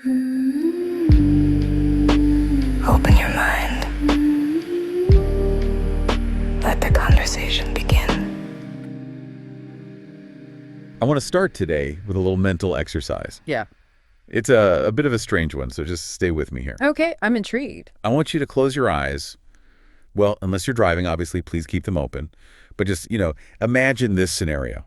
Open your mind. Let the conversation begin. I want to start today with a little mental exercise. Yeah. It's a bit of a strange one, so just stay with me here. Okay, I'm intrigued. I want you to close your eyes. Well, unless you're driving, obviously, please keep them open. But just, imagine this scenario.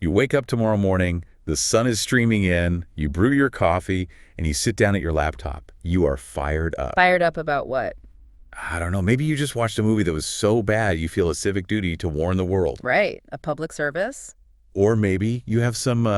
You wake up tomorrow morning, the sun is streaming in, you brew your coffee, and you sit down at your laptop. You are fired up. Fired up about what? I don't know, maybe you just watched a movie that was so bad you feel a civic duty to warn the world. Right, a public service. Or maybe you have some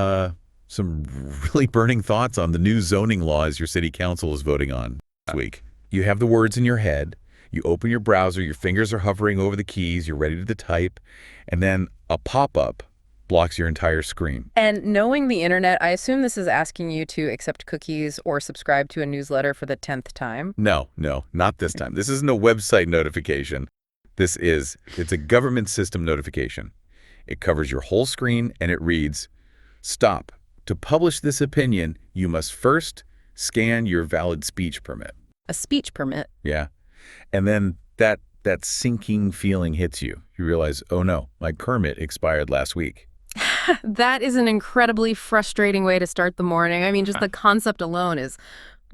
really burning thoughts on the new zoning laws your city council is voting on this week. You have the words in your head. You open your browser, your fingers are hovering over the keys, you're ready to type, and then a pop-up blocks your entire screen. And knowing the internet, I assume this is asking you to accept cookies or subscribe to a newsletter for the 10th time. No, not this time. This isn't a website notification. It's a government system notification. It covers your whole screen and it reads, "Stop. To publish this opinion, you must first scan your valid speech permit." A speech permit. Yeah. And then that sinking feeling hits you. You realize, oh no, my permit expired last week. That is an incredibly frustrating way to start the morning. I mean, just the concept alone is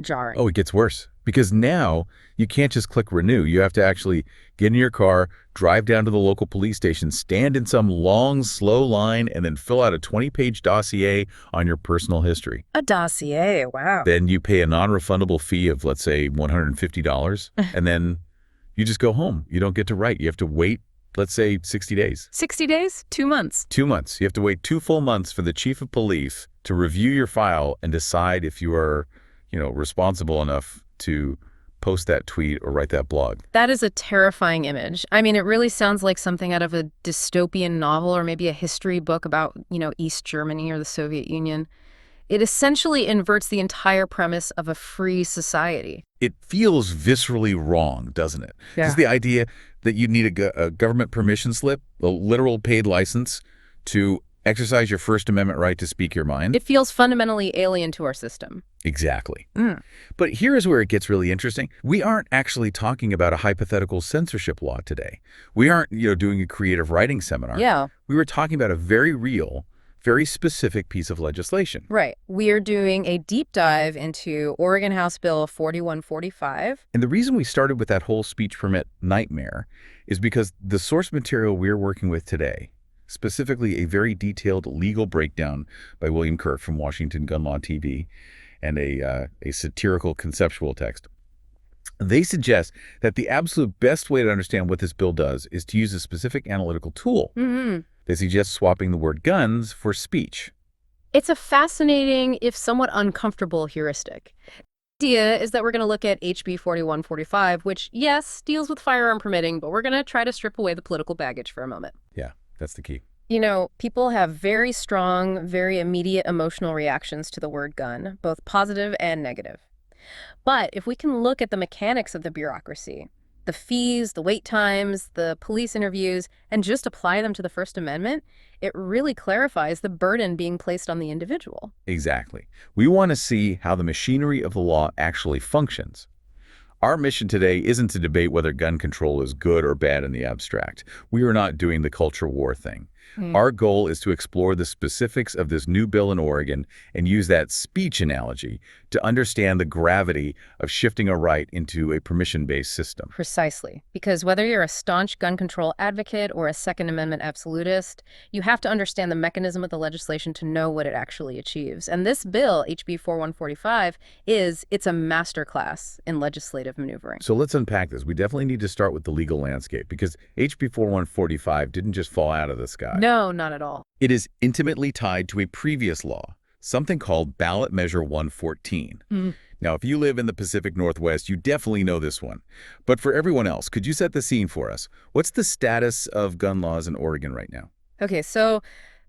jarring. Oh, it gets worse. Because now you can't just click renew. You have to actually get in your car, drive down to the local police station, stand in some long, slow line, and then fill out a 20-page dossier on your personal history. A dossier, wow. Then you pay a non-refundable fee of, let's say, $150, and then you just go home. You don't get to write. You have to wait, let's say, 60 days. 60 days? 2 months. 2 months. You have to wait 2 full months for the chief of police to review your file and decide if you are, responsible enough to post that tweet or write that blog. That is a terrifying image. I mean, it really sounds like something out of a dystopian novel or maybe a history book about, East Germany or the Soviet Union. It essentially inverts the entire premise of a free society. It feels viscerally wrong, doesn't it? Yeah. It's the idea that you need a government permission slip, a literal paid license to exercise your First Amendment right to speak your mind. It feels fundamentally alien to our system. Exactly. But here is where it gets really interesting. We aren't actually talking about a hypothetical censorship law today. We aren't, doing a creative writing seminar. Yeah. We were talking about a very real, very specific piece of legislation. Right. We are doing a deep dive into Oregon House Bill 4145. And the reason we started with that whole speech permit nightmare is because the source material we're working with today, specifically a very detailed legal breakdown by William Kirk from Washington Gun Law TV, and a satirical conceptual text, they suggest that the absolute best way to understand what this bill does is to use a specific analytical tool. They suggest swapping the word guns for speech. It's a fascinating, if somewhat uncomfortable, heuristic. The idea is that we're going to look at HB 4145, which, yes, deals with firearm permitting, but we're going to try to strip away the political baggage for a moment. Yeah, that's the key. People have very strong, very immediate emotional reactions to the word gun, both positive and negative. But if we can look at the mechanics of the bureaucracy, the fees, the wait times, the police interviews, and just apply them to the First Amendment, it really clarifies the burden being placed on the individual. Exactly. We want to see how the machinery of the law actually functions. Our mission today isn't to debate whether gun control is good or bad in the abstract. We are not doing the culture war thing. Our goal is to explore the specifics of this new bill in Oregon and use that speech analogy to understand the gravity of shifting a right into a permission-based system. Precisely. Because whether you're a staunch gun control advocate or a Second Amendment absolutist, you have to understand the mechanism of the legislation to know what it actually achieves. And this bill, HB 4145, it's a masterclass in legislative maneuvering. So let's unpack this. We definitely need to start with the legal landscape because HB 4145 didn't just fall out of the sky. No, not at all. It is intimately tied to a previous law, something called Ballot Measure 114. Now, if you live in the Pacific Northwest, you definitely know this one. But for everyone else, could you set the scene for us? What's the status of gun laws in Oregon right now? Okay, so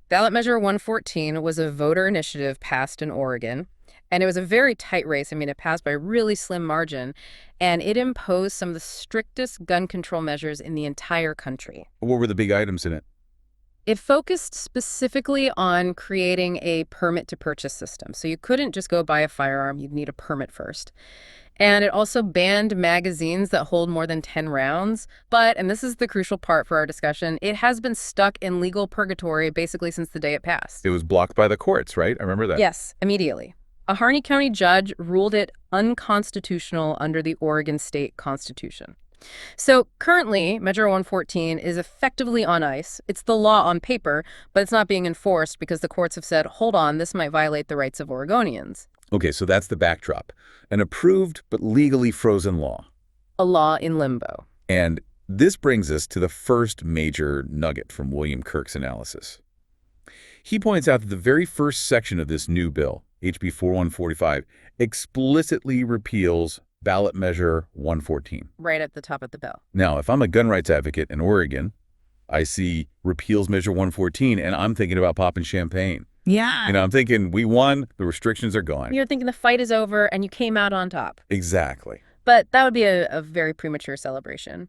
Ballot Measure 114 was a voter initiative passed in Oregon. And it was a very tight race. I mean, it passed by a really slim margin. And it imposed some of the strictest gun control measures in the entire country. What were the big items in it? It focused specifically on creating a permit to purchase system. So you couldn't just go buy a firearm, you'd need a permit first. And it also banned magazines that hold more than 10 rounds. But, and this is the crucial part for our discussion, it has been stuck in legal purgatory basically since the day it passed. It was blocked by the courts, right? I remember that. Yes, immediately. A Harney County judge ruled it unconstitutional under the Oregon state constitution. So currently, Measure 114 is effectively on ice. It's the law on paper, but it's not being enforced because the courts have said, hold on, this might violate the rights of Oregonians. Okay, so that's the backdrop. An approved but legally frozen law. A law in limbo. And this brings us to the first major nugget from William Kirk's analysis. He points out that the very first section of this new bill, HB 4145, explicitly repeals Ballot Measure 114. Right at the top of the bill. Now, if I'm a gun rights advocate in Oregon, I see repeals Measure 114, and I'm thinking about popping champagne. Yeah. I'm thinking, we won, the restrictions are gone. You're thinking the fight is over and you came out on top. Exactly. But that would be a very premature celebration.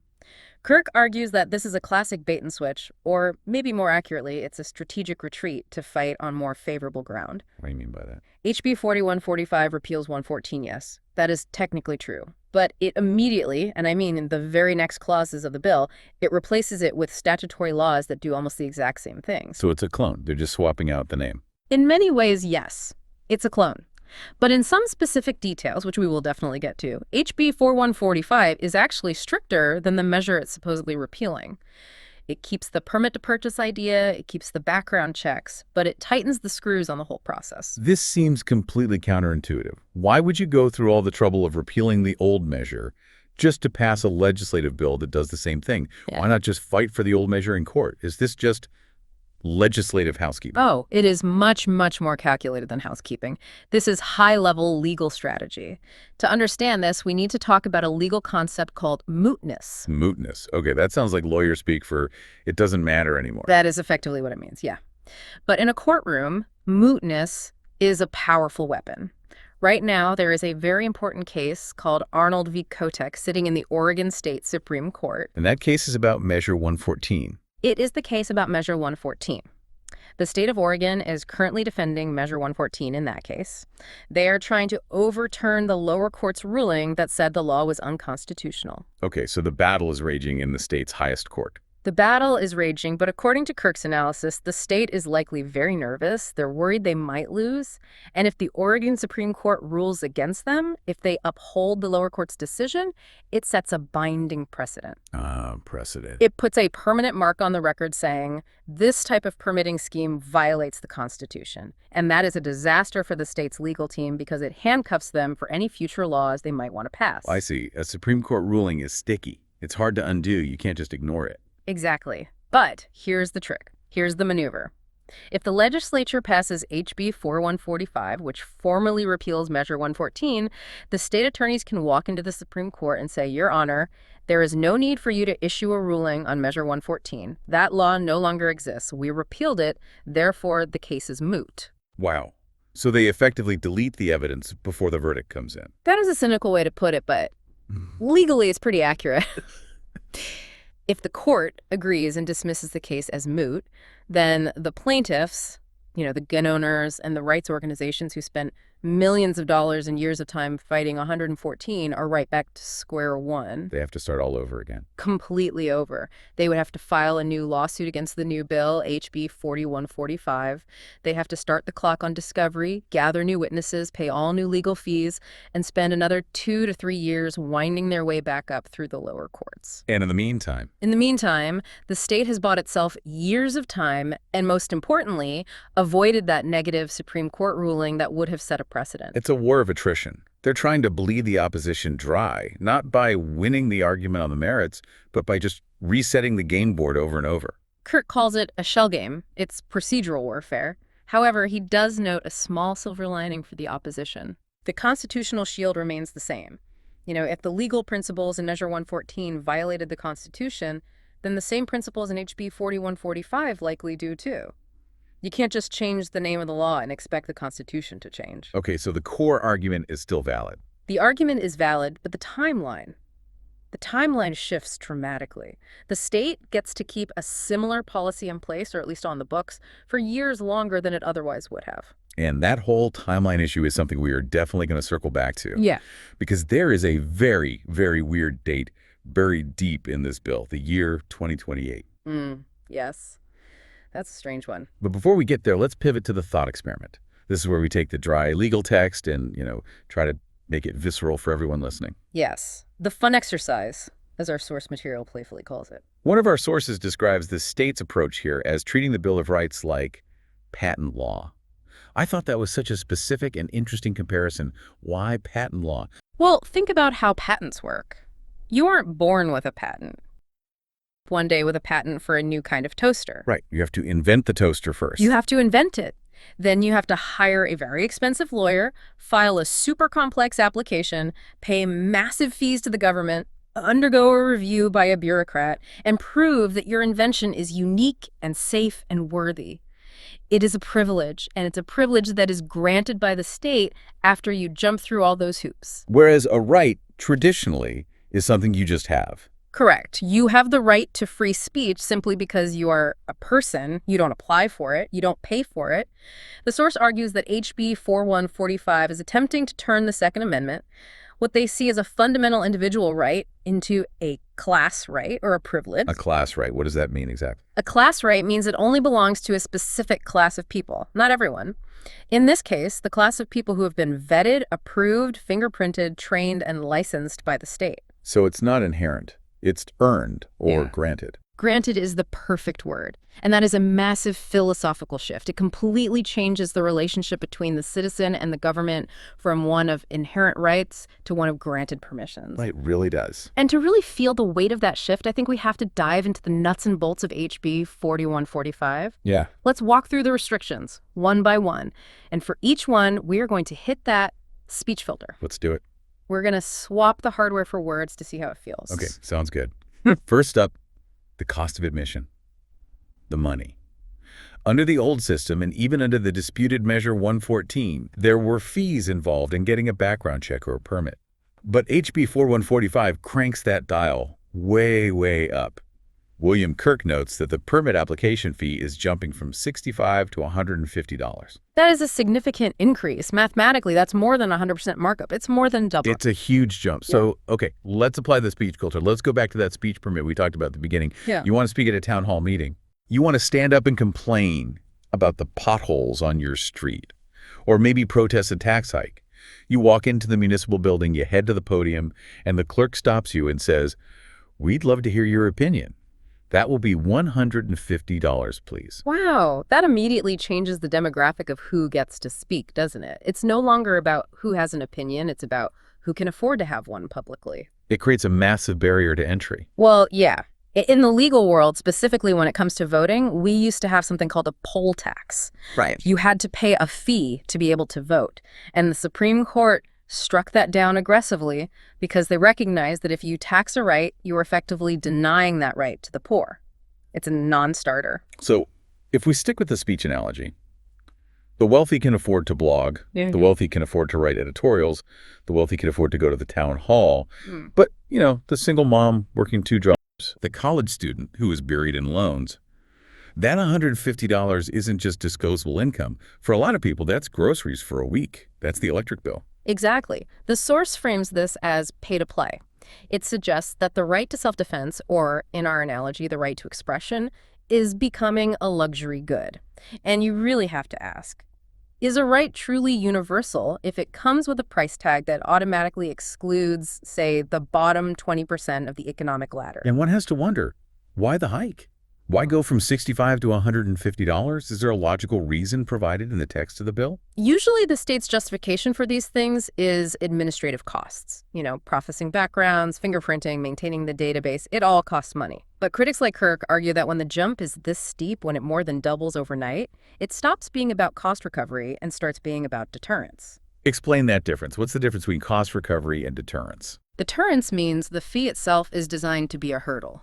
Kirk argues that this is a classic bait and switch, or maybe more accurately, it's a strategic retreat to fight on more favorable ground. What do you mean by that? HB 4145 repeals 114, yes. That is technically true. But it immediately, and I mean in the very next clauses of the bill, it replaces it with statutory laws that do almost the exact same things. So it's a clone. They're just swapping out the name. In many ways, yes. It's a clone. But in some specific details, which we will definitely get to, HB 4145 is actually stricter than the measure it's supposedly repealing. It keeps the permit to purchase idea, it keeps the background checks, but it tightens the screws on the whole process. This seems completely counterintuitive. Why would you go through all the trouble of repealing the old measure just to pass a legislative bill that does the same thing? Yeah. Why not just fight for the old measure in court? Is this just legislative housekeeping? Oh, it is much, much more calculated than housekeeping. This is high-level legal strategy. To understand this, we need to talk about a legal concept called mootness. Mootness. Okay, that sounds like lawyer speak for it doesn't matter anymore. That is effectively what it means, yeah. But in a courtroom, mootness is a powerful weapon. Right now, there is a very important case called Arnold v. Kotek sitting in the Oregon State Supreme Court. And that case is about Measure 114. It is the case about Measure 114. The state of Oregon is currently defending Measure 114 in that case. They are trying to overturn the lower court's ruling that said the law was unconstitutional. Okay, so the battle is raging in the state's highest court. The battle is raging, but according to Kirk's analysis, the state is likely very nervous. They're worried they might lose. And if the Oregon Supreme Court rules against them, if they uphold the lower court's decision, it sets a binding precedent. Precedent. It puts a permanent mark on the record saying this type of permitting scheme violates the Constitution. And that is a disaster for the state's legal team because it handcuffs them for any future laws they might want to pass. I see. A Supreme Court ruling is sticky. It's hard to undo. You can't just ignore it. Exactly. But here's the trick. Here's the maneuver. If the legislature passes HB 4145, which formally repeals Measure 114, the state attorneys can walk into the Supreme Court and say, Your Honor, there is no need for you to issue a ruling on Measure 114. That law no longer exists. We repealed it. Therefore, the case is moot. Wow. So they effectively delete the evidence before the verdict comes in. That is a cynical way to put it, but legally it's pretty accurate. If the court agrees and dismisses the case as moot, then the plaintiffs, the gun owners and the rights organizations who spent millions of dollars and years of time fighting 114 are right back to square one. They have to start all over again. Completely over. They would have to file a new lawsuit against the new bill, HB 4145. They have to start the clock on discovery, gather new witnesses, pay all new legal fees, and spend another 2 to 3 years winding their way back up through the lower courts. And in the meantime? In the meantime, the state has bought itself years of time and, most importantly, avoided that negative Supreme Court ruling that would have set a precedent. It's a war of attrition. They're trying to bleed the opposition dry, not by winning the argument on the merits, but by just resetting the game board over and over. Kirk calls it a shell game. It's procedural warfare. However, he does note a small silver lining for the opposition. The constitutional shield remains the same. If the legal principles in Measure 114 violated the Constitution, then the same principles in HB 4145 likely do too. You can't just change the name of the law and expect the Constitution to change. Okay, so the core argument is still valid. The argument is valid, but the the timeline shifts dramatically. The state gets to keep a similar policy in place, or at least on the books, for years longer than it otherwise would have. And that whole timeline issue is something we are definitely going to circle back to. Yeah. Because there is a very, very weird date buried deep in this bill, the year 2028. Yes. That's a strange one. But before we get there, let's pivot to the thought experiment. This is where we take the dry legal text and, try to make it visceral for everyone listening. Yes. The fun exercise, as our source material playfully calls it. One of our sources describes the state's approach here as treating the Bill of Rights like patent law. I thought that was such a specific and interesting comparison. Why patent law? Well, think about how patents work. You aren't born with a patent. One day with a patent for a new kind of toaster. Right. You have to invent the toaster first. You have to invent it. Then you have to hire a very expensive lawyer, file a super complex application, pay massive fees to the government, undergo a review by a bureaucrat, and prove that your invention is unique and safe and worthy. It is a privilege, and it's a privilege that is granted by the state after you jump through all those hoops. Whereas a right, traditionally, is something you just have. Correct. You have the right to free speech simply because you are a person. You don't apply for it. You don't pay for it. The source argues that HB 4145 is attempting to turn the Second Amendment, what they see as a fundamental individual right, into a class right or a privilege. A class right. What does that mean exactly? A class right means it only belongs to a specific class of people, not everyone. In this case, the class of people who have been vetted, approved, fingerprinted, trained, and licensed by the state. So it's not inherent. It's earned or granted. Granted is the perfect word, and that is a massive philosophical shift. It completely changes the relationship between the citizen and the government from one of inherent rights to one of granted permissions. It really does. And to really feel the weight of that shift, I think we have to dive into the nuts and bolts of HB 4145. Yeah. Let's walk through the restrictions one by one. And for each one, we are going to hit that speech filter. Let's do it. We're going to swap the hardware for words to see how it feels. Okay, sounds good. First up, the cost of admission. The money. Under the old system, and even under the disputed Measure 114, there were fees involved in getting a background check or a permit. But HB 4145 cranks that dial way, way up. William Kirk notes that the permit application fee is jumping from $65 to $150. That is a significant increase. Mathematically, that's more than 100% markup. It's more than double. It's a huge jump. So, okay, let's apply the speech culture. Let's go back to that speech permit we talked about at the beginning. Yeah. You want to speak at a town hall meeting. You want to stand up and complain about the potholes on your street, or maybe protest a tax hike. You walk into the municipal building, you head to the podium, and the clerk stops you and says, "We'd love to hear your opinion. That will be $150, please." Wow, that immediately changes the demographic of who gets to speak, doesn't it? It's no longer about who has an opinion, it's about who can afford to have one publicly. It creates a massive barrier to entry. Well, yeah. In the legal world, specifically when it comes to voting, we used to have something called a poll tax. Right. You had to pay a fee to be able to vote. And the Supreme Court struck that down aggressively because they recognized that if you tax a right, you are effectively denying that right to the poor. It's a non-starter. So if we stick with the speech analogy, the wealthy can afford to blog, the wealthy can afford to write editorials, the wealthy can afford to go to the town hall. But, the single mom working 2 jobs, the college student who is buried in loans, that $150 isn't just disposable income. For a lot of people, that's groceries for a week. That's the electric bill. Exactly. The source frames this as pay to play. It suggests that the right to self-defense, or in our analogy, the right to expression, is becoming a luxury good. And you really have to ask, is a right truly universal if it comes with a price tag that automatically excludes, say, the bottom 20% of the economic ladder? And one has to wonder, why the hike? Why go from $65 to $150? Is there a logical reason provided in the text of the bill? Usually the state's justification for these things is administrative costs. Processing backgrounds, fingerprinting, maintaining the database, it all costs money. But critics like Kirk argue that when the jump is this steep, when it more than doubles overnight, it stops being about cost recovery and starts being about deterrence. Explain that difference. What's the difference between cost recovery and deterrence? Deterrence means the fee itself is designed to be a hurdle.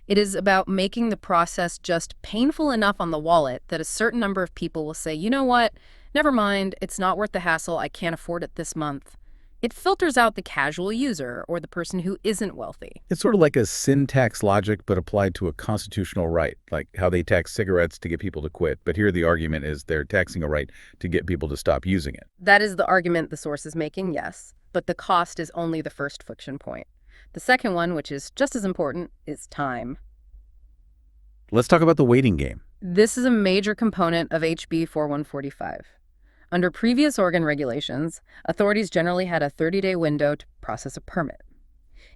It is about making the process just painful enough on the wallet that a certain number of people will say, you know what, never mind, it's not worth the hassle, I can't afford it this month. It filters out the casual user or the person who isn't wealthy. It's sort of like a sin tax logic, but applied to a constitutional right, like how they tax cigarettes to get people to quit. But here the argument is they're taxing a right to get people to stop using it. That is the argument the source is making, yes, but the cost is only the first friction point. The second one, which is just as important, is time. Let's talk about the waiting game. This is a major component of HB 4145. Under previous Oregon regulations, authorities generally had a 30-day window to process a permit.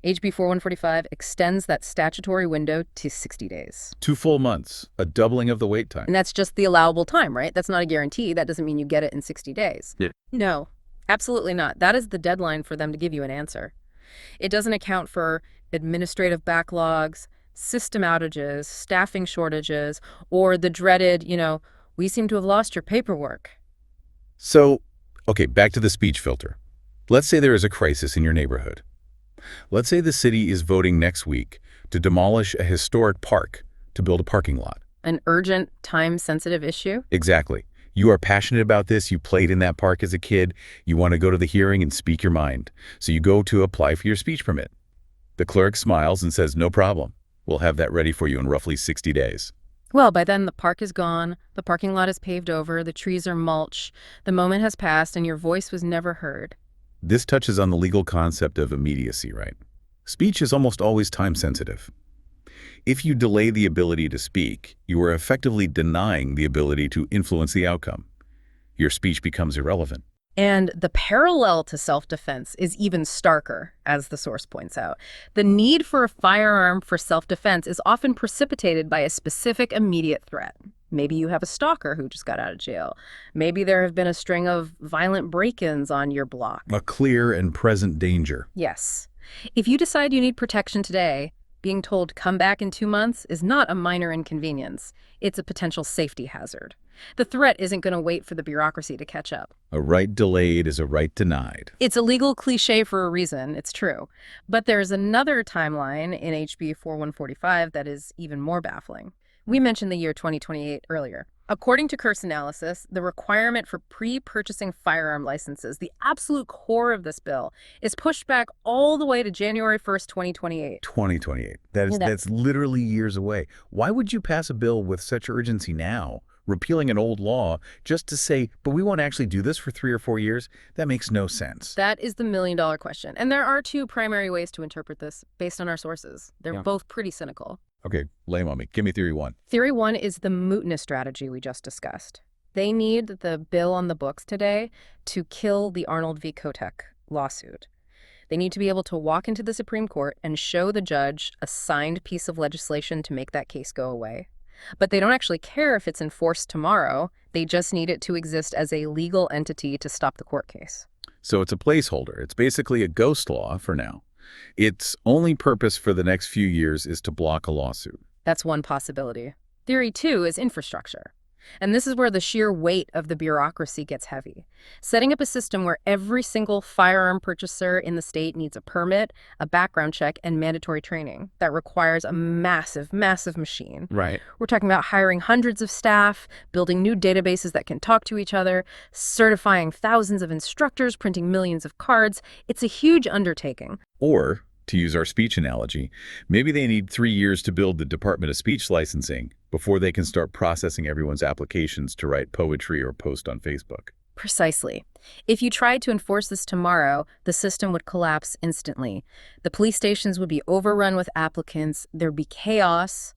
HB 4145 extends that statutory window to 60 days. 2 full months, a doubling of the wait time. And that's just the allowable time, right? That's not a guarantee. That doesn't mean you get it in 60 days. Yeah. No, absolutely not. That is the deadline for them to give you an answer. It doesn't account for administrative backlogs, system outages, staffing shortages, or the dreaded, we seem to have lost your paperwork. So, okay, back to the speech filter. Let's say there is a crisis in your neighborhood. Let's say the city is voting next week to demolish a historic park to build a parking lot. An urgent, time-sensitive issue? Exactly. You are passionate about this. You played in that park as a kid. You want to go to the hearing and speak your mind. So you go to apply for your speech permit. The clerk smiles and says, no problem. We'll have that ready for you in roughly 60 days. Well, by then the park is gone, the parking lot is paved over, the trees are mulch, the moment has passed, and your voice was never heard. This touches on the legal concept of immediacy, right? Speech is almost always time-sensitive. If you delay the ability to speak, you are effectively denying the ability to influence the outcome. Your speech becomes irrelevant. And the parallel to self-defense is even starker, as the source points out. The need for a firearm for self-defense is often precipitated by a specific immediate threat. Maybe you have a stalker who just got out of jail. Maybe there have been a string of violent break-ins on your block. A clear and present danger. Yes. If you decide you need protection today, being told come back in 2 months is not a minor inconvenience. It's a potential safety hazard. The threat isn't going to wait for the bureaucracy to catch up. A right delayed is a right denied. It's a legal cliche for a reason, it's true. But there's another timeline in HB 4145 that is even more baffling. We mentioned the year 2028 earlier. According to Kerr's analysis, the requirement for pre-purchasing firearm licenses, the absolute core of this bill, is pushed back all the way to January 1st, 2028. 2028. That's literally years away. Why would you pass a bill with such urgency now, repealing an old law, just to say, but we won't actually do this for 3 or 4 years? That makes no sense. That is the million-dollar question. And there are 2 primary ways to interpret this based on our sources. They're both pretty cynical. Okay, lay 'em on me. Give me theory 1. Theory 1 is the mootness strategy we just discussed. They need the bill on the books today to kill the Arnold v. Kotek lawsuit. They need to be able to walk into the Supreme Court and show the judge a signed piece of legislation to make that case go away. But they don't actually care if it's enforced tomorrow. They just need it to exist as a legal entity to stop the court case. So it's a placeholder. It's basically a ghost law for now. Its only purpose for the next few years is to block a lawsuit. That's one possibility. Theory 2 is infrastructure. And this is where the sheer weight of the bureaucracy gets heavy. Setting up a system where every single firearm purchaser in the state needs a permit, a background check, and mandatory training. That requires a massive, massive machine. Right. We're talking about hiring hundreds of staff, building new databases that can talk to each other, certifying thousands of instructors, printing millions of cards. It's a huge undertaking. Or, to use our speech analogy, maybe they need 3 years to build the Department of Speech licensing before they can start processing everyone's applications to write poetry or post on Facebook. Precisely. If you tried to enforce this tomorrow, the system would collapse instantly. The police stations would be overrun with applicants. There'd be chaos.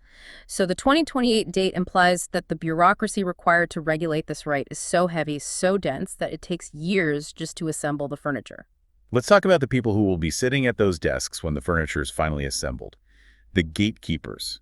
So the 2028 date implies that the bureaucracy required to regulate this right is so heavy, so dense, that it takes years just to assemble the furniture. Let's talk about the people who will be sitting at those desks when the furniture is finally assembled. The gatekeepers.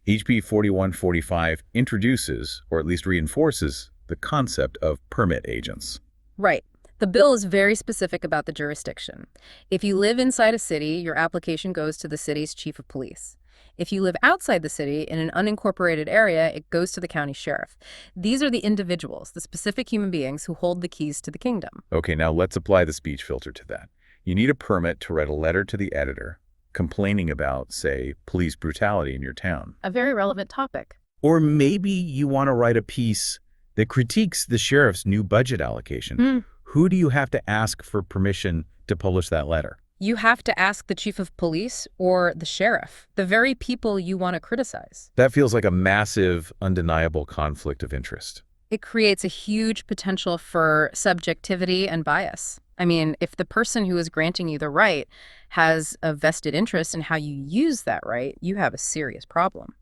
HB 4145 introduces, or at least reinforces, the concept of permit agents. Right. The bill is very specific about the jurisdiction. If you live inside a city, your application goes to the city's chief of police. If you live outside the city in an unincorporated area, it goes to the county sheriff. These are the individuals, the specific human beings who hold the keys to the kingdom. Okay, now let's apply the speech filter to that. You need a permit to write a letter to the editor complaining about, say, police brutality in your town. A very relevant topic. Or maybe you want to write a piece that critiques the sheriff's new budget allocation. Who do you have to ask for permission to publish that letter? You have to ask the chief of police or the sheriff, the very people you want to criticize. That feels like a massive, undeniable conflict of interest. It creates a huge potential for subjectivity and bias. I mean, if the person who is granting you the right has a vested interest in how you use that right, you have a serious problem.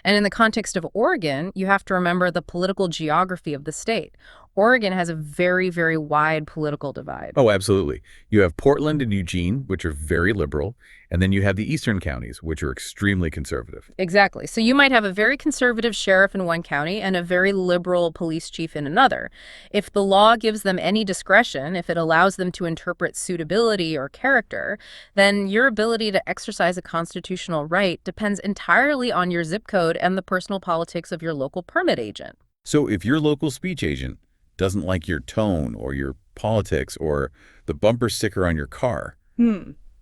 And in the context of Oregon, you have to remember the political geography of the state. Oregon has a very, very wide political divide. Oh, absolutely. You have Portland and Eugene, which are very liberal, and then you have the eastern counties, which are extremely conservative. Exactly. So you might have a very conservative sheriff in one county and a very liberal police chief in another. If the law gives them any discretion, if it allows them to interpret suitability or character, then your ability to exercise a constitutional right depends entirely on your zip code and the personal politics of your local permit agent. So if your local speech agent doesn't like your tone or your politics or the bumper sticker on your car,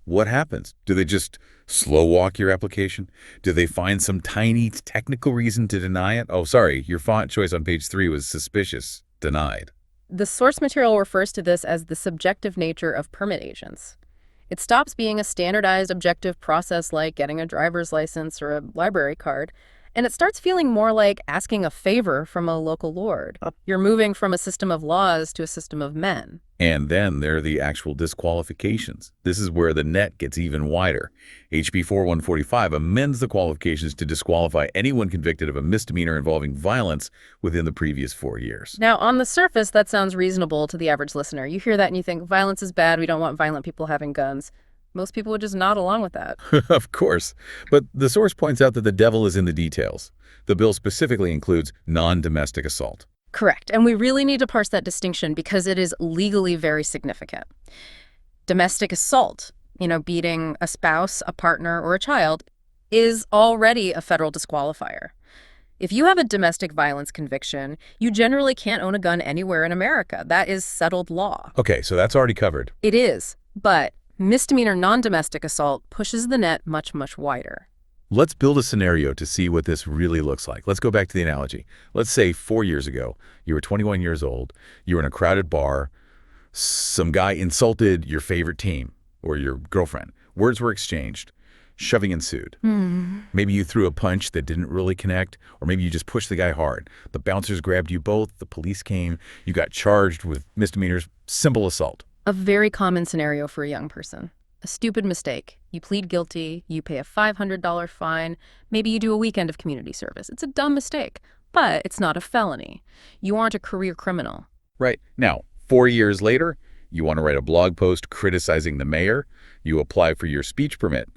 what happens? Do they just slow walk your application? Do they find some tiny technical reason to deny it? Oh, sorry, your font choice on page 3 was suspicious. Denied. The source material refers to this as the subjective nature of permit agents. It stops being a standardized objective process like getting a driver's license or a library card, and it starts feeling more like asking a favor from a local lord. You're moving from a system of laws to a system of men. And then there are the actual disqualifications. This is where the net gets even wider. HB 4145 amends the qualifications to disqualify anyone convicted of a misdemeanor involving violence within the previous 4 years. Now, on the surface, that sounds reasonable to the average listener. You hear that and you think, violence is bad, we don't want violent people having guns. Most people would just nod along with that. Of course. But the source points out that the devil is in the details. The bill specifically includes non-domestic assault. Correct. And we really need to parse that distinction because it is legally very significant. Domestic assault, beating a spouse, a partner, or a child, is already a federal disqualifier. If you have a domestic violence conviction, you generally can't own a gun anywhere in America. That is settled law. Okay, so that's already covered. It is, but misdemeanor non-domestic assault pushes the net much, much wider. Let's build a scenario to see what this really looks like. Let's go back to the analogy. Let's say 4 years ago, you were 21 years old, you were in a crowded bar, some guy insulted your favorite team or your girlfriend. Words were exchanged. Shoving ensued. Maybe you threw a punch that didn't really connect, or maybe you just pushed the guy hard. The bouncers grabbed you both, the police came, you got charged with misdemeanors, simple assault. A very common scenario for a young person. A stupid mistake. You plead guilty, you pay a $500 fine, maybe you do a weekend of community service. It's a dumb mistake, but it's not a felony. You aren't a career criminal. Right. Now, 4 years later, you want to write a blog post criticizing the mayor, you apply for your speech permit,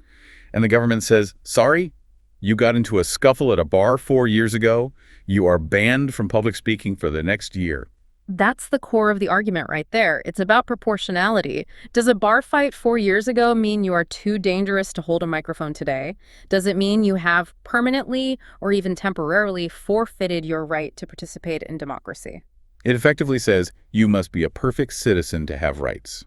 and the government says, sorry, you got into a scuffle at a bar 4 years ago, you are banned from public speaking for the next year. That's the core of the argument right there. It's about proportionality. Does a bar fight 4 years ago mean you are too dangerous to hold a microphone today? Does it mean you have permanently or even temporarily forfeited your right to participate in democracy? It effectively says you must be a perfect citizen to have rights.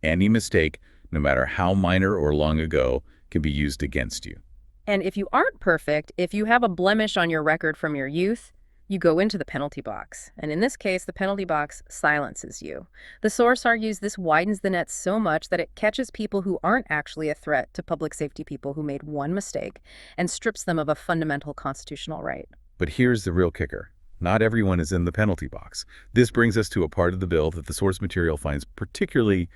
Any mistake, no matter how minor or long ago, can be used against you. And if you aren't perfect, if you have a blemish on your record from your youth, you go into the penalty box. And in this case, the penalty box silences you. The source argues this widens the net so much that it catches people who aren't actually a threat to public safety people who made one mistake and strips them of a fundamental constitutional right. But here's the real kicker. Not everyone is in the penalty box. This brings us to a part of the bill that the source material finds particularly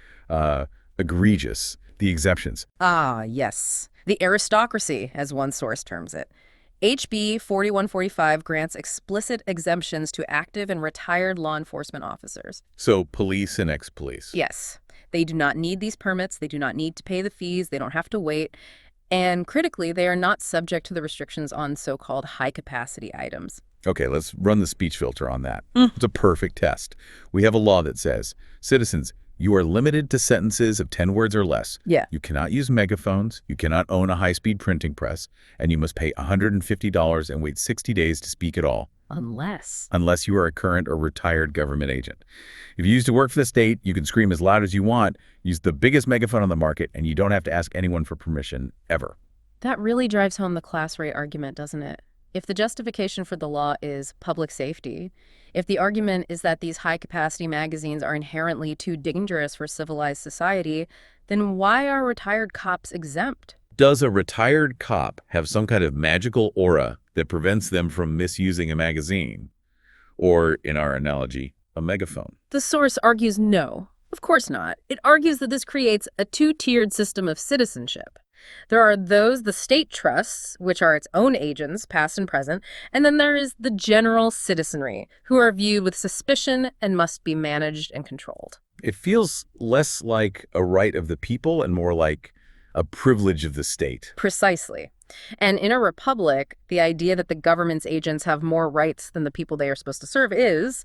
egregious, the exemptions. Ah, yes. The aristocracy, as one source terms it. HB 4145 grants explicit exemptions to active and retired law enforcement officers. So police and ex-police. Yes. They do not need these permits. They do not need to pay the fees. They don't have to wait. And critically, they are not subject to the restrictions on so-called high-capacity items. Okay, let's run the speech filter on that. It's a perfect test. We have a law that says, citizens, you are limited to sentences of 10 words or less. Yeah. You cannot use megaphones, you cannot own a high-speed printing press, and you must pay $150 and wait 60 days to speak at all. Unless you are a current or retired government agent. If you used to work for the state, you can scream as loud as you want, use the biggest megaphone on the market, and you don't have to ask anyone for permission, ever. That really drives home the class rate argument, doesn't it? If the justification for the law is public safety, if the argument is that these high-capacity magazines are inherently too dangerous for civilized society, then why are retired cops exempt? Does a retired cop have some kind of magical aura that prevents them from misusing a magazine? Or, in our analogy, a megaphone? The source argues no. Of course not. It argues that this creates a two-tiered system of citizenship. There are those the state trusts, which are its own agents, past and present, and then there is the general citizenry, who are viewed with suspicion and must be managed and controlled. It feels less like a right of the people and more like a privilege of the state. Precisely. And in a republic, the idea that the government's agents have more rights than the people they are supposed to serve is,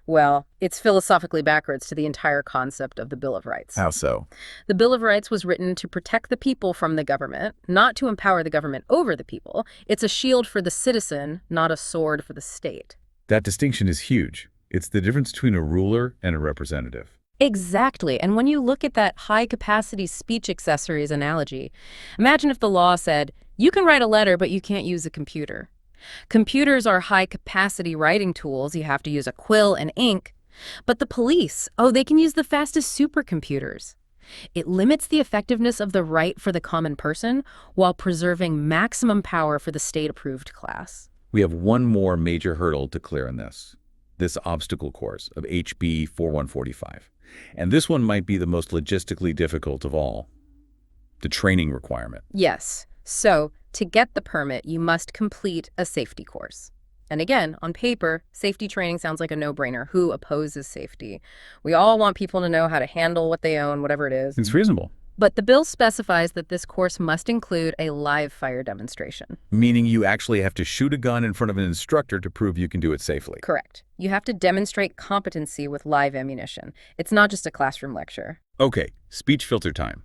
well, it's philosophically backwards to the entire concept of the Bill of Rights. How so? The Bill of Rights was written to protect the people from the government, not to empower the government over the people. It's a shield for the citizen, not a sword for the state. That distinction is huge. It's the difference between a ruler and a representative. Exactly. And when you look at that high-capacity speech accessories analogy, imagine if the law said, you can write a letter, but you can't use a computer. Computers are high-capacity writing tools. You have to use a quill and ink. But the police, oh, they can use the fastest supercomputers. It limits the effectiveness of the right for the common person while preserving maximum power for the state-approved class. We have one more major hurdle to clear in this obstacle course of HB 4145. And this one might be the most logistically difficult of all, the training requirement. Yes. So, to get the permit, you must complete a safety course. And again, on paper, safety training sounds like a no-brainer. Who opposes safety? We all want people to know how to handle what they own, whatever it is. It's reasonable. But the bill specifies that this course must include a live fire demonstration. Meaning you actually have to shoot a gun in front of an instructor to prove you can do it safely. Correct. You have to demonstrate competency with live ammunition. It's not just a classroom lecture. Okay, speech filter time.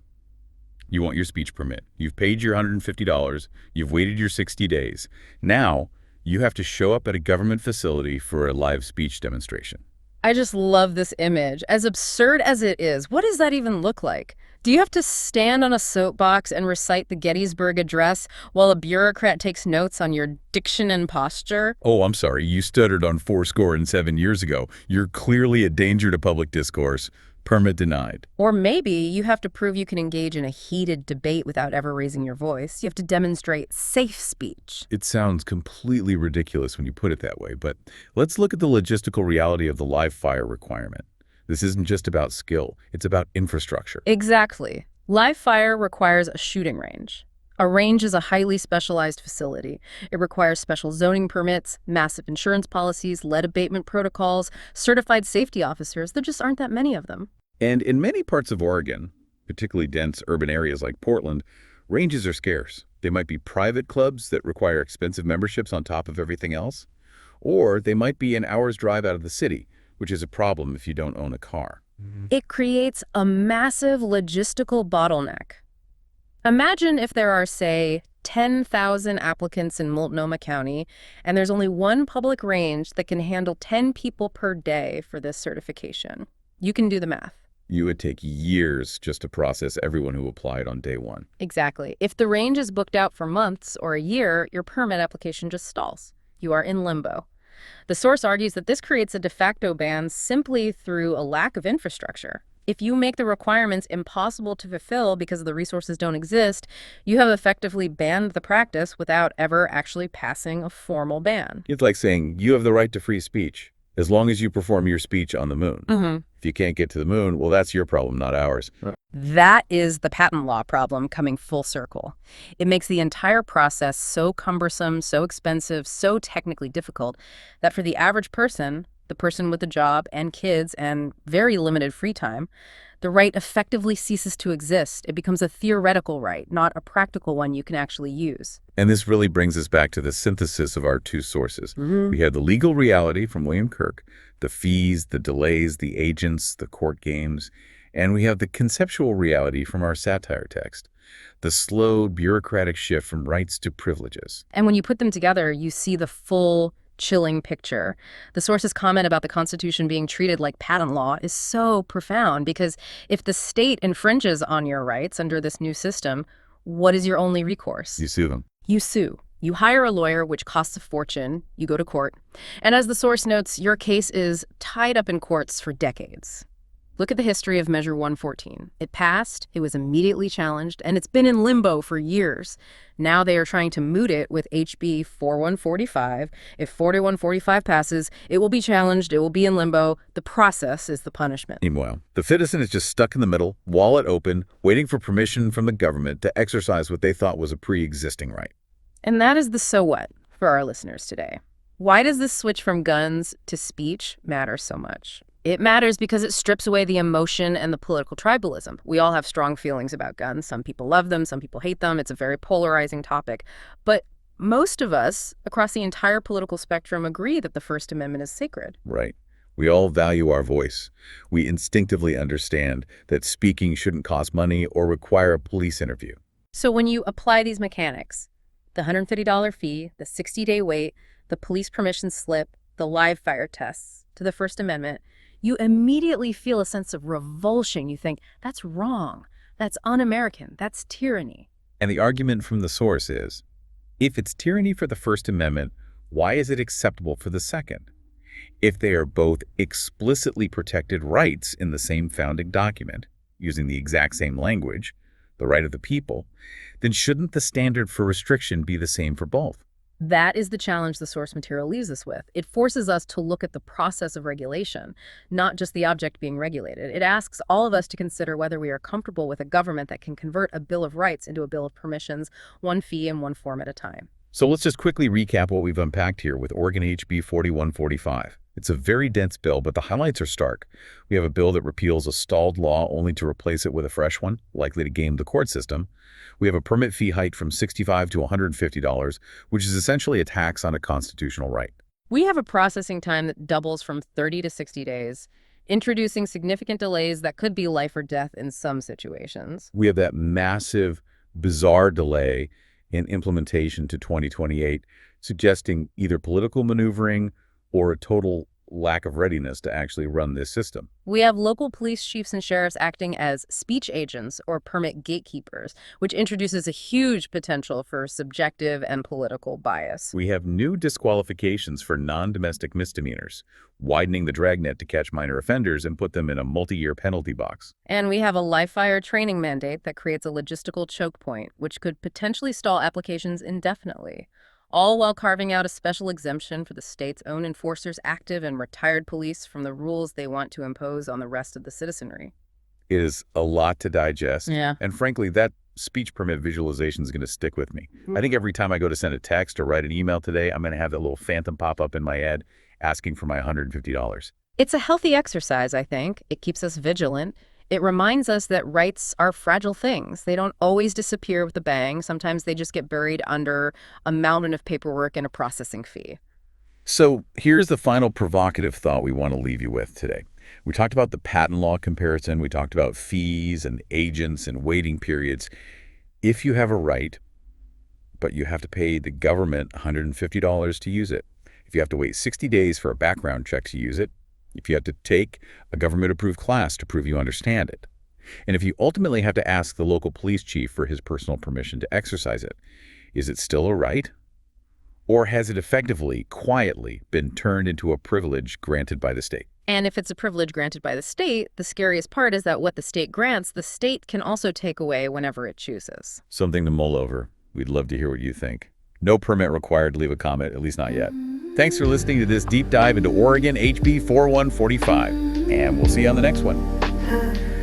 You want your speech permit. You've paid your $150. You've waited your 60 days. Now, you have to show up at a government facility for a live speech demonstration. I just love this image. As absurd as it is, what does that even look like? Do you have to stand on a soapbox and recite the Gettysburg Address while a bureaucrat takes notes on your diction and posture? Oh, I'm sorry. You stuttered on 7 years ago. You're clearly a danger to public discourse. Permit denied. Or maybe you have to prove you can engage in a heated debate without ever raising your voice. You have to demonstrate safe speech. It sounds completely ridiculous when you put it that way, but let's look at the logistical reality of the live fire requirement. This isn't just about skill, it's about infrastructure. Exactly. Live fire requires a shooting range. A range is a highly specialized facility. It requires special zoning permits, massive insurance policies, lead abatement protocols, certified safety officers. There just aren't that many of them. And in many parts of Oregon, particularly dense urban areas like Portland, ranges are scarce. They might be private clubs that require expensive memberships on top of everything else, or they might be an hour's drive out of the city, which is a problem if you don't own a car. It creates a massive logistical bottleneck. Imagine if there are, say, 10,000 applicants in Multnomah County, and there's only one public range that can handle 10 people per day for this certification. You can do the math. You would take years just to process everyone who applied on day one. Exactly. If the range is booked out for months or a year, your permit application just stalls. You are in limbo. The source argues that this creates a de facto ban simply through a lack of infrastructure. If you make the requirements impossible to fulfill because the resources don't exist, you have effectively banned the practice without ever actually passing a formal ban. It's like saying, you have the right to free speech, as long as you perform your speech on the moon. If you can't get to the moon, well, that's your problem, not ours. That is the patent law problem coming full circle. It makes the entire process so cumbersome, so expensive, so technically difficult that for the average person, the person with a job and kids and very limited free time, the right effectively ceases to exist. It becomes a theoretical right, not a practical one you can actually use. And this really brings us back to the synthesis of our two sources. We have the legal reality from William Kirk, the fees, the delays, the agents, the court games, and we have the conceptual reality from our satire text, the slow bureaucratic shift from rights to privileges. And when you put them together, you see the full chilling picture. The source's comment about the Constitution being treated like patent law is so profound because if the state infringes on your rights under this new system, what is your only recourse? You sue them. You sue. You hire a lawyer, which costs a fortune. You go to court. And as the source notes, your case is tied up in courts for decades. Look at the history of Measure 114. It passed, it was immediately challenged, and it's been in limbo for years. Now they are trying to moot it with HB 4145. If 4145 passes, it will be challenged, it will be in limbo. The process is the punishment. Meanwhile, the citizen is just stuck in the middle, wallet open, waiting for permission from the government to exercise what they thought was a pre-existing right. And that is the so what for our listeners today. Why does this switch from guns to speech matter so much? It matters because it strips away the emotion and the political tribalism. We all have strong feelings about guns. Some people love them, some people hate them. It's a very polarizing topic. But most of us across the entire political spectrum agree that the First Amendment is sacred. Right. We all value our voice. We instinctively understand that speaking shouldn't cost money or require a police interview. So when you apply these mechanics, the $150 fee, the 60-day wait, the police permission slip, the live fire tests to the First Amendment, you immediately feel a sense of revulsion. You think, that's wrong, that's un-American, that's tyranny. And the argument from the source is, if it's tyranny for the First Amendment, why is it acceptable for the Second? If they are both explicitly protected rights in the same founding document, using the exact same language, the right of the people, then shouldn't the standard for restriction be the same for both? That is the challenge the source material leaves us with. It forces us to look at the process of regulation, not just the object being regulated. It asks all of us to consider whether we are comfortable with a government that can convert a Bill of Rights into a Bill of Permissions, one fee and one form at a time. So let's just quickly recap what we've unpacked here with Oregon HB 4145. It's a very dense bill, but the highlights are stark. We have a bill that repeals a stalled law only to replace it with a fresh one, likely to game the court system. We have a permit fee hike from $65 to $150, which is essentially a tax on a constitutional right. We have a processing time that doubles from 30 to 60 days, introducing significant delays that could be life or death in some situations. We have that massive, bizarre delay in implementation to 2028, suggesting either political maneuvering or a total lack of readiness to actually run this system. We have local police chiefs and sheriffs acting as speech agents or permit gatekeepers, which introduces a huge potential for subjective and political bias. We have new disqualifications for non-domestic misdemeanors, widening the dragnet to catch minor offenders and put them in a multi-year penalty box. And we have a live fire training mandate that creates a logistical choke point, which could potentially stall applications indefinitely, all while carving out a special exemption for the state's own enforcers, active and retired police, from the rules they want to impose on the rest of the citizenry. It is a lot to digest. Yeah. And frankly, that speech permit visualization is going to stick with me. I think every time I go to send a text or write an email today, I'm going to have that little phantom pop up in my head asking for my $150. It's a healthy exercise, I think. It keeps us vigilant. It reminds us that rights are fragile things. They don't always disappear with a bang. Sometimes they just get buried under a mountain of paperwork and a processing fee. So here's the final provocative thought we want to leave you with today. We talked about the patent law comparison. We talked about fees and agents and waiting periods. If you have a right, but you have to pay the government $150 to use it, if you have to wait 60 days for a background check to use it, if you have to take a government-approved class to prove you understand it, and if you ultimately have to ask the local police chief for his personal permission to exercise it, is it still a right? Or has it effectively, quietly, been turned into a privilege granted by the state? And if it's a privilege granted by the state, the scariest part is that what the state grants, the state can also take away whenever it chooses. Something to mull over. We'd love to hear what you think. No permit required to leave a comment, at least not yet. Thanks for listening to this deep dive into Oregon HB 4145, and we'll see you on the next one.